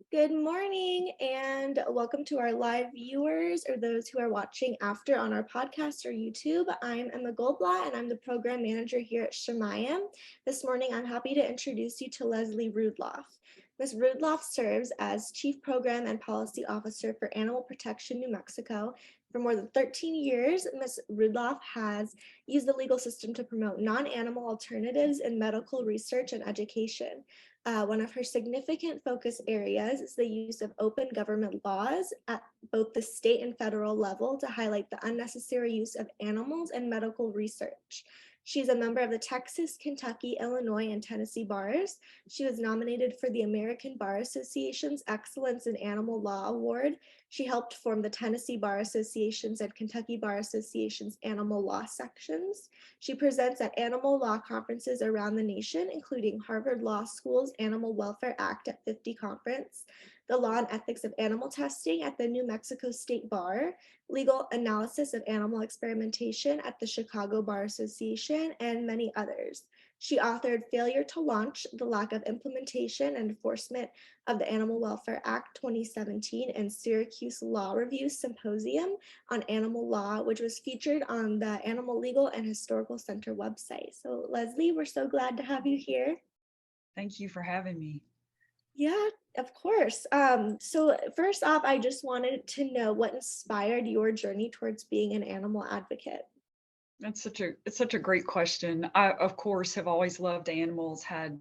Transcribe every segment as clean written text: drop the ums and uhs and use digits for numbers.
Good morning and welcome to our live viewers or those who are watching after on our podcast or YouTube. I'm Emma Goldblatt and I'm the program manager here at Shamayim. This morning, I'm happy to introduce you to Leslie Rudloff. Ms. Rudloff serves as Chief Program and Policy Officer for Animal Protection New Mexico. For more than 13 years, Ms. Rudloff has used the legal system to promote non-animal alternatives in medical research and education. One of her significant focus areas is the use of open government laws at both the state and federal level to highlight the unnecessary use of animals in medical research. She's a member of the Texas, Kentucky, Illinois, and Tennessee bars. She was nominated for the American Bar Association's Excellence in Animal Law Award. She helped form the Tennessee Bar Association's and Kentucky Bar Association's animal law sections. She presents at animal law conferences around the nation, including Harvard Law School's Animal Welfare Act at 50 conference, the Law and Ethics of Animal Testing at the New Mexico State Bar, Legal Analysis of Animal Experimentation at the Chicago Bar Association, and many others. She authored Failure to Launch, the Lack of Implementation and Enforcement of the Animal Welfare Act 2017 and Syracuse Law Review Symposium on Animal Law, which was featured on the Animal Legal and Historical Center website. So Leslie, we're so glad to have you here. Thank you for having me. Yeah, of course. So first off, I just wanted to know what inspired your journey towards being an animal advocate. It's such a great question. I, of course, have always loved animals, had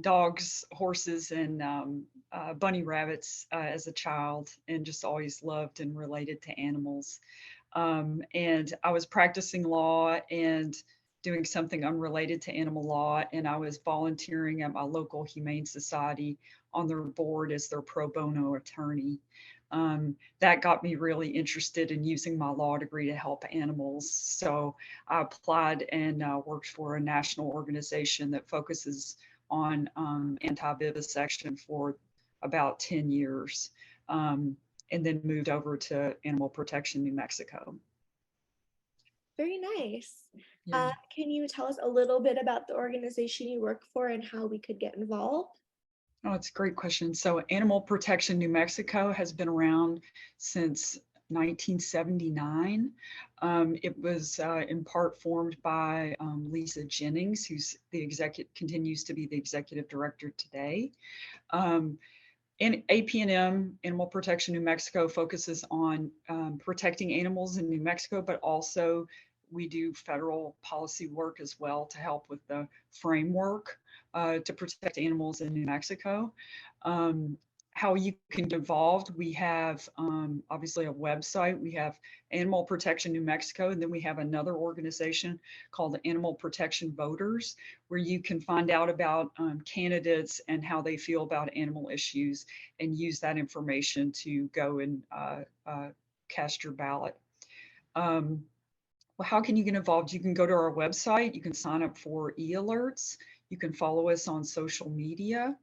dogs, horses, and bunny rabbits as a child, and just always loved and related to animals. And I was practicing law and doing something unrelated to animal law, and I was volunteering at my local humane society on their board as their pro bono attorney. That got me really interested in using my law degree to help animals. So I applied and worked for a national organization that focuses on anti-vivisection for about 10 years, and then moved over to Animal Protection New Mexico. Very nice. Yeah. Can you tell us a little bit about the organization you work for and how we could get involved? Oh, it's a great question. So Animal Protection New Mexico has been around since 1979. It was in part formed by Lisa Jennings, who's the continues to be the executive director today. And APNM, Animal Protection New Mexico, focuses on protecting animals in New Mexico, but also we do federal policy work as well to help with the framework to protect animals in New Mexico. How you can get involved, we have obviously a website. We have Animal Protection New Mexico, and then we have another organization called Animal Protection Voters, where you can find out about candidates and how they feel about animal issues and use that information to go and cast your ballot. Well, how can you get involved? You can go to our website, you can sign up for e-alerts, you can follow us on social media.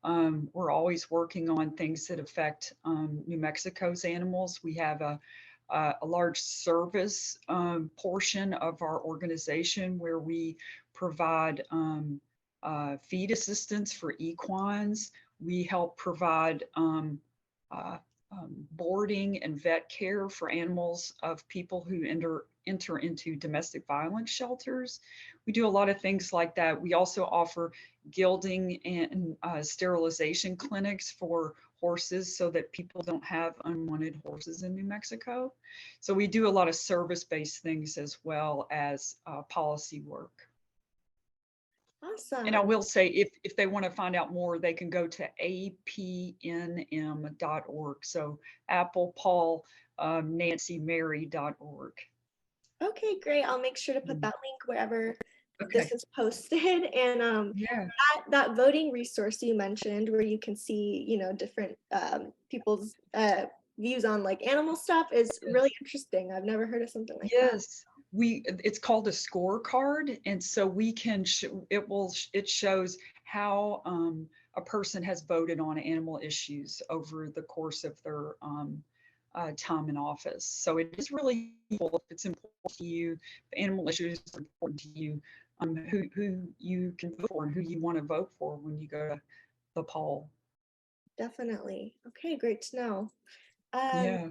We're always working on things that affect New Mexico's animals. We have a large service portion of our organization where we provide feed assistance for equines. We help provide boarding and vet care for animals of people who enter into domestic violence shelters. We do a lot of things like that. We also offer gilding and sterilization clinics for horses so that people don't have unwanted horses in New Mexico. So we do a lot of service-based things as well as policy work. Awesome. And I will say, if they want to find out more, they can go to apnm.org. So Apple, Paul, Nancy, Mary.org. Okay, great. I'll make sure to put that link wherever Okay. this is posted. And Yeah. that voting resource you mentioned where you can see, different people's views on like animal stuff is really interesting. I've never heard of something like that. Yes. It's called a scorecard, and so we can it shows how a person has voted on animal issues over the course of their time in office. So it is really useful if it's important to you, if animal issues are important to you, who you can vote for and who you want to vote for when you go to the poll. Definitely. Okay, great to know. Um, Yeah.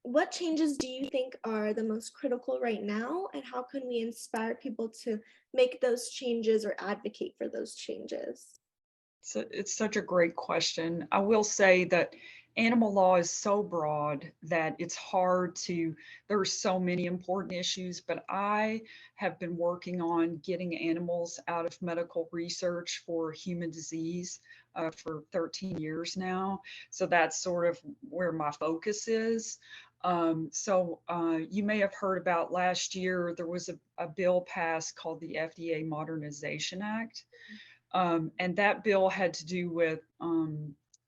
what changes do you think are the most critical right now, and how can we inspire people to make those changes or advocate for those changes? So it's such a great question. I will say that animal law is so broad that it's hard to, there are so many important issues, but I have been working on getting animals out of medical research for human disease for 13 years now. So that's sort of where my focus is. You may have heard about last year, there was a bill passed called the FDA Modernization Act. And that bill had to do with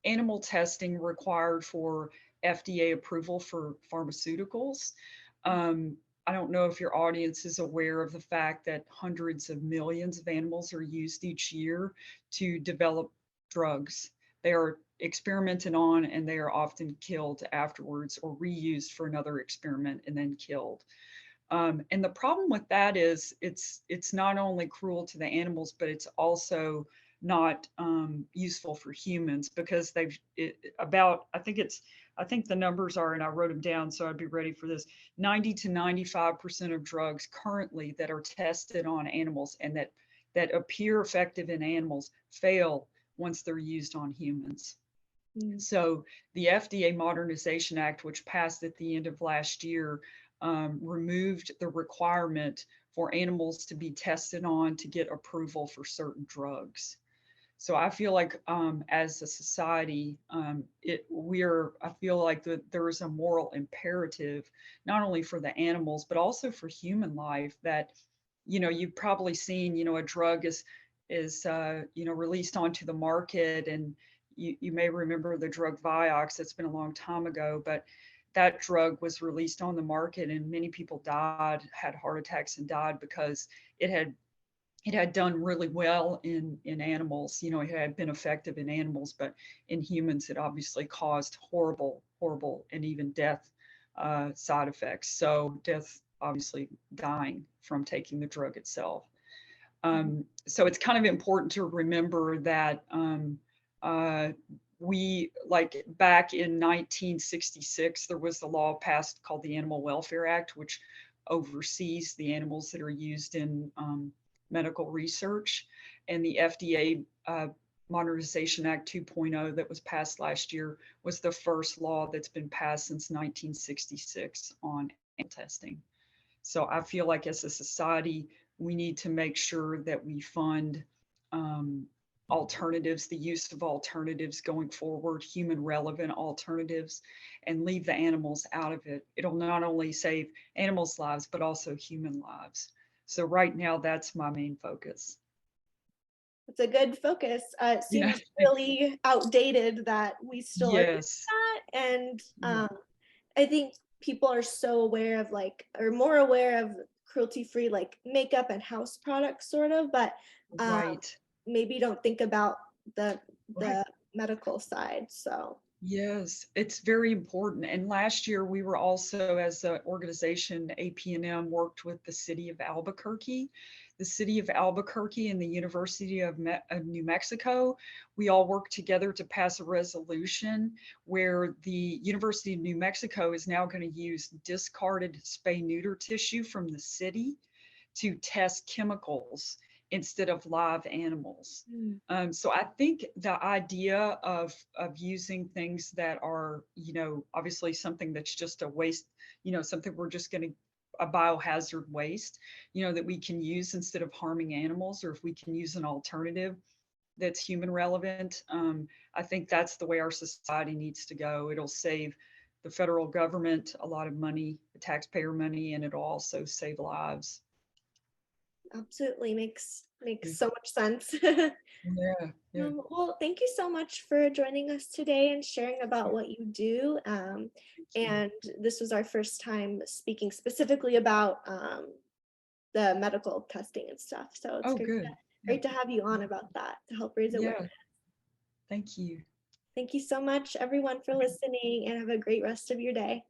animal testing required for FDA approval for pharmaceuticals. I don't know if your audience is aware of the fact that hundreds of millions of animals are used each year to develop drugs. They are experimented on and they are often killed afterwards or reused for another experiment and then killed. And the problem with that is it's not only cruel to the animals, but it's also not useful for humans because about I think the numbers are, and I wrote them down so I'd be ready for this. 90 to 95% of drugs currently that are tested on animals and that appear effective in animals fail once they're used on humans. Mm. So the FDA Modernization Act, which passed at the end of last year, removed the requirement for animals to be tested on to get approval for certain drugs. So I feel like as a society, I feel like there is a moral imperative, not only for the animals, but also for human life that, you've probably seen, a drug is released onto the market, and you may remember the drug Vioxx. It's been a long time ago, but that drug was released on the market and many people died, had heart attacks and died because it had it had done really well in animals. It had been effective in animals, but in humans it obviously caused horrible and even death side effects. So death, obviously dying from taking the drug itself. So it's kind of important to remember that uh, we, like back in 1966, there was the law passed called the Animal Welfare Act, which oversees the animals that are used in medical research. And the FDA Modernization Act 2.0 that was passed last year was the first law that's been passed since 1966 on animal testing. So I feel like as a society, we need to make sure that we fund um, alternatives, the use of alternatives going forward, human relevant alternatives, and leave the animals out of it. It'll not only save animals' lives, but also human lives. So right now, that's my main focus. It's a good focus. It Yeah. seems really outdated that we still are doing Yes. that. And Yeah. I think people are so aware of or more aware of cruelty-free like makeup and house products sort of, but um, Right. maybe don't think about the Right. the medical side. So Yes, it's very important. And last year, we were also, as an organization, APNM worked with the city of Albuquerque, the city of Albuquerque, and the University of New Mexico. We all worked together to pass a resolution where the University of New Mexico is now going to use discarded spay neuter tissue from the city to test chemicals instead of live animals. mm, So I think the idea of using things that are, obviously something that's just a waste, something we're just going to a biohazard waste, that we can use instead of harming animals, or if we can use an alternative that's human relevant. I think that's the way our society needs to go. It'll save the federal government a lot of money, taxpayer money, and it'll also save lives. absolutely makes Yeah, so much sense. yeah, yeah. Well, thank you so much for joining us today and sharing about Yeah, what you do. thank you. And this was our first time speaking specifically about the medical testing and stuff. So it's Oh, good. Yeah, great to have you on about that to help raise yeah. awareness. Thank you. Thank you so much, everyone, for listening, and have a great rest of your day.